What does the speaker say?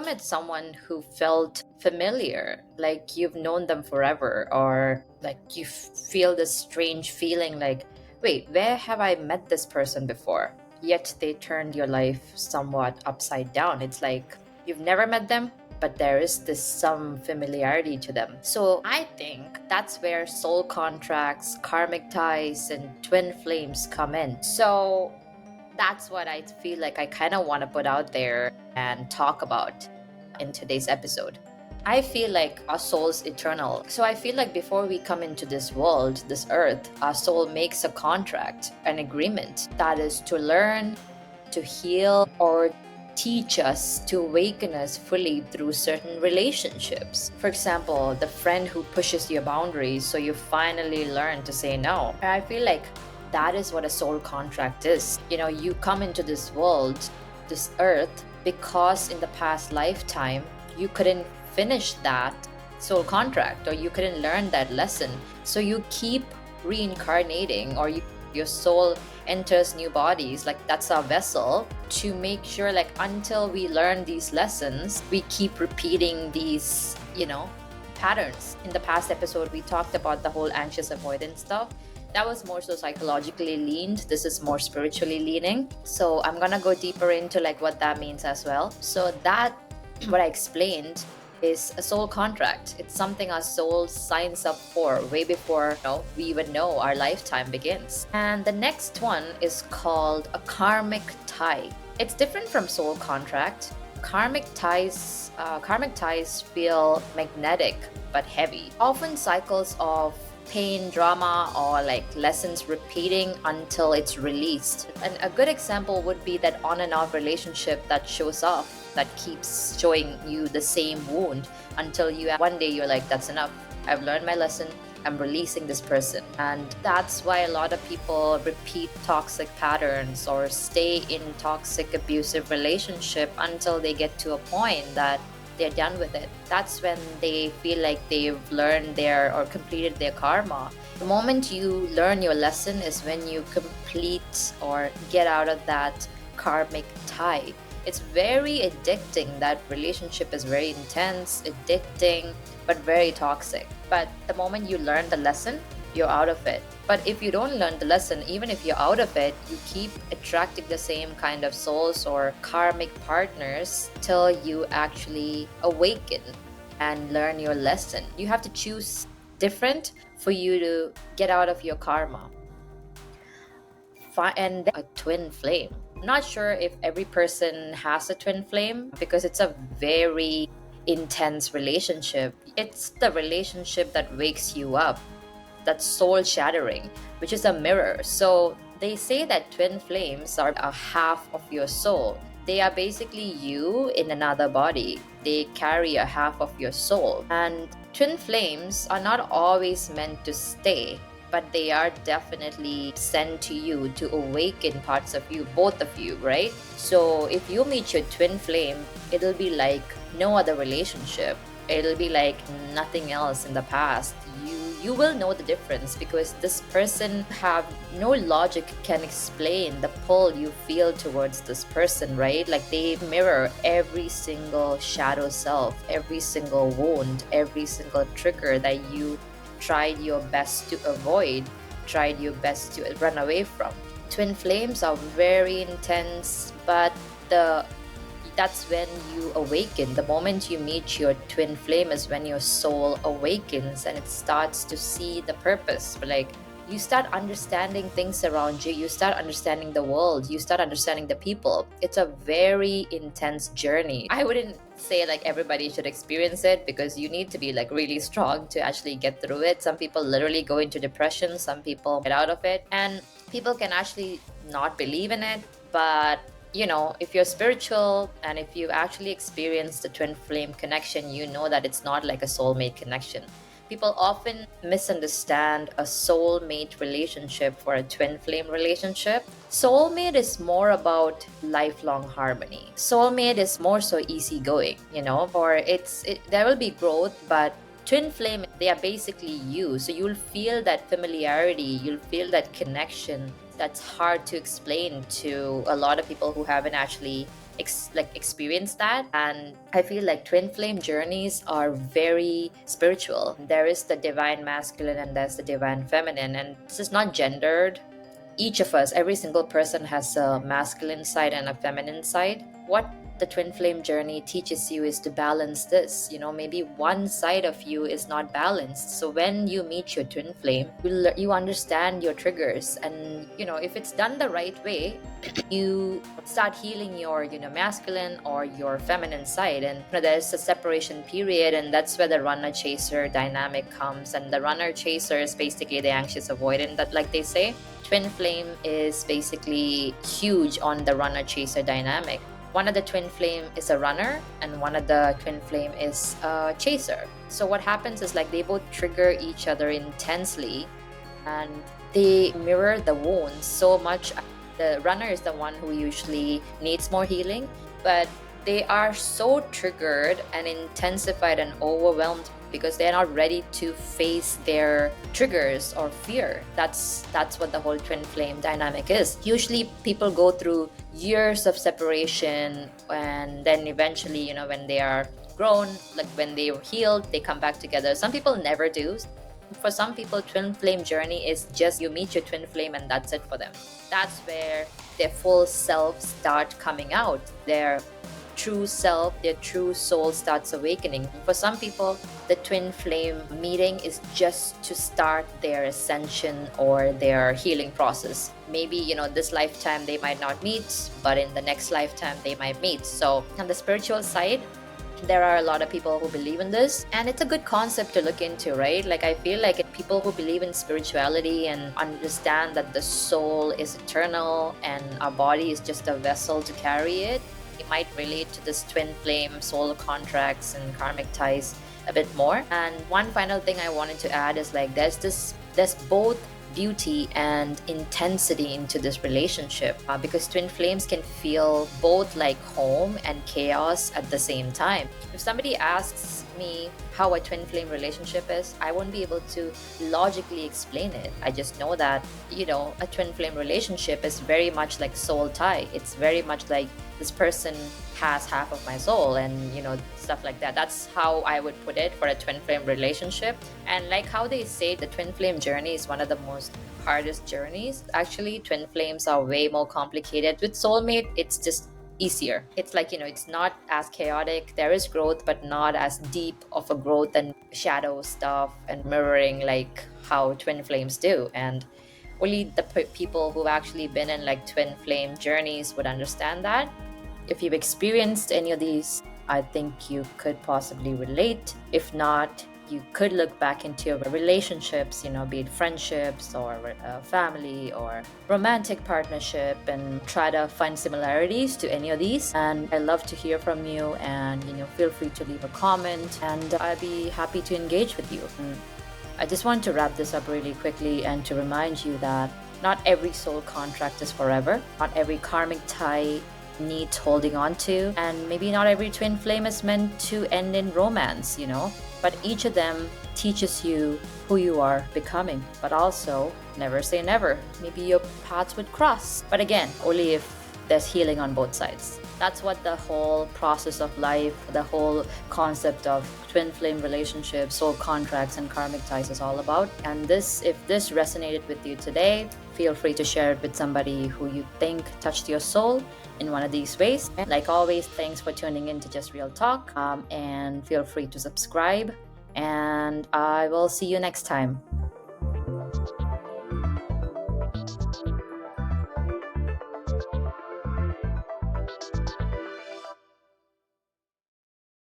met someone who felt familiar, like you've known them forever, or like you feel this strange feeling like, wait, where have I met this person before? Yet they turned your life somewhat upside down. It's like you've never met them, but there is this some familiarity to them. So I think that's where soul contracts, karmic ties, and twin flames come in. So that's what I feel like I kind of want to put out there and talk about in today's episode. I feel like our soul's eternal. So I feel like before we come into this world, this earth, our soul makes a contract, an agreement that is to learn, to heal, or teach us, to awaken us fully through certain relationships. For example, the friend who pushes your boundaries so you finally learn to say no. I feel like that is what a soul contract is. You come into this world, this earth, because in the past lifetime you couldn't finish that soul contract, or you couldn't learn that lesson. So you keep reincarnating, or your soul enters new bodies, like that's our vessel, to make sure, like, until we learn these lessons, we keep repeating these patterns. In the past episode we talked about the whole anxious avoidance stuff. That was more so psychologically leaned. This is more spiritually leaning. So I'm gonna go deeper into like what that means as well. So that what I explained is a soul contract. It's something our soul signs up for way before we even know our lifetime begins. And the next one is called a karmic tie. It's different from soul contract. Karmic ties feel magnetic but heavy. Often cycles of pain, drama, or like lessons repeating until it's released. And a good example would be that on and off relationship that shows up, that keeps showing you the same wound until one day you're like, that's enough. I've learned my lesson. I'm releasing this person. And that's why a lot of people repeat toxic patterns or stay in toxic abusive relationship until they get to a point that they're done with it. That's when they feel like they've learned or completed their karma. The moment you learn your lesson is when you complete or get out of that karmic tie. It's very addicting. That relationship is very intense, addicting, but very toxic. But the moment you learn the lesson, you're out of it. But if you don't learn the lesson, even if you're out of it, you keep attracting the same kind of souls or karmic partners till you actually awaken and learn your lesson. You have to choose different for you to get out of your karma. And then a twin flame. I'm not sure if every person has a twin flame because it's a very intense relationship. It's the relationship that wakes you up, that's soul shattering, which is a mirror. So they say that twin flames are a half of your soul. They are basically you in another body. They carry a half of your soul. And twin flames are not always meant to stay, but they are definitely sent to you to awaken parts of you, both of you, right? So if you meet your twin flame, it'll be like no other relationship. It'll be like nothing else in the past. You will know the difference because this person have no logic can explain the pull you feel towards this person, right? Like they mirror every single shadow self, every single wound, every single trigger that you tried your best to avoid, tried your best to run away from. Twin flames are very intense, but that's when you awaken. The moment you meet your twin flame is when your soul awakens and it starts to see the purpose. Like you start understanding things around you, you start understanding the world, you start understanding the people. It's a very intense journey. I wouldn't say like everybody should experience it because you need to be like really strong to actually get through it. Some people literally go into depression, some people get out of it, and people can actually not believe in it, but if you're spiritual and if you actually experience the twin flame connection, you know that it's not like a soulmate connection. People often misunderstand a soulmate relationship for a twin flame relationship. Soulmate is more about lifelong harmony. Soulmate is more so easygoing, or there will be growth, but twin flame, they are basically you. So you'll feel that familiarity, you'll feel that connection that's hard to explain to a lot of people who haven't actually experience that. And I feel like twin flame journeys are very spiritual. There is the divine masculine and there's the divine feminine, and this is not gendered. Each of us, every single person, has a masculine side and a feminine side. What the twin flame journey teaches you is to balance this. Maybe one side of you is not balanced. So when you meet your twin flame, you understand your triggers. And, if it's done the right way, you start healing your masculine or your feminine side. And there's a separation period, and that's where the runner chaser dynamic comes. And the runner chaser is basically the anxious avoidant, that, like they say, twin flame is basically huge on the runner chaser dynamic. One of the twin flame is a runner and one of the twin flame is a chaser. So what happens is, like, they both trigger each other intensely and they mirror the wounds so much. The runner is the one who usually needs more healing, but they are so triggered and intensified and overwhelmed because they're not ready to face their triggers or fear. That's what the whole twin flame dynamic is. Usually people go through years of separation, and then eventually, when they are grown, like when they were healed, they come back together. Some people never do. For some people, twin flame journey is just you meet your twin flame and that's it for them. That's where their full self start coming out. Their true self, their true soul starts awakening. For some people, the twin flame meeting is just to start their ascension or their healing process. Maybe, this lifetime they might not meet, but in the next lifetime they might meet. So on the spiritual side, there are a lot of people who believe in this, and it's a good concept to look into, right? Like, I feel like people who believe in spirituality and understand that the soul is eternal and our body is just a vessel to carry it, you might relate to this twin flame soul contracts and karmic ties a bit more. And one final thing I wanted to add is, like, there's both beauty and intensity into this relationship, because twin flames can feel both like home and chaos at the same time. If somebody asks me how a twin flame relationship is, I won't be able to logically explain it. I just know that, a twin flame relationship is very much like soul tie. It's very much like this person has half of my soul, and stuff like that. That's how I would put it for a twin flame relationship. And like how they say, the twin flame journey is one of the most hardest journeys. Actually, twin flames are way more complicated. With soulmate, it's just easier. It's like, it's not as chaotic. There is growth, but not as deep of a growth and shadow stuff and mirroring like how twin flames do. And only the people who've actually been in like twin flame journeys would understand that. If you've experienced any of these, I think you could possibly relate. If not, you could look back into your relationships, be it friendships or family or romantic partnership, and try to find similarities to any of these. And I love to hear from you, and feel free to leave a comment, and I'd be happy to engage with you. And I just want to wrap this up really quickly and to remind you that not every soul contract is forever. Not every karmic tie needs holding on to, and maybe not every twin flame is meant to end in romance, but each of them teaches you who you are becoming. But also, never say never. Maybe your paths would cross, but again, only if there's healing on both sides. That's what the whole process of life, the whole concept of twin flame relationships, soul contracts, and karmic ties is all about. And if this resonated with you today, feel free to share it with somebody who you think touched your soul in one of these ways. And like always, thanks for tuning in to Just Real Talk, and feel free to subscribe, and I will see you next time.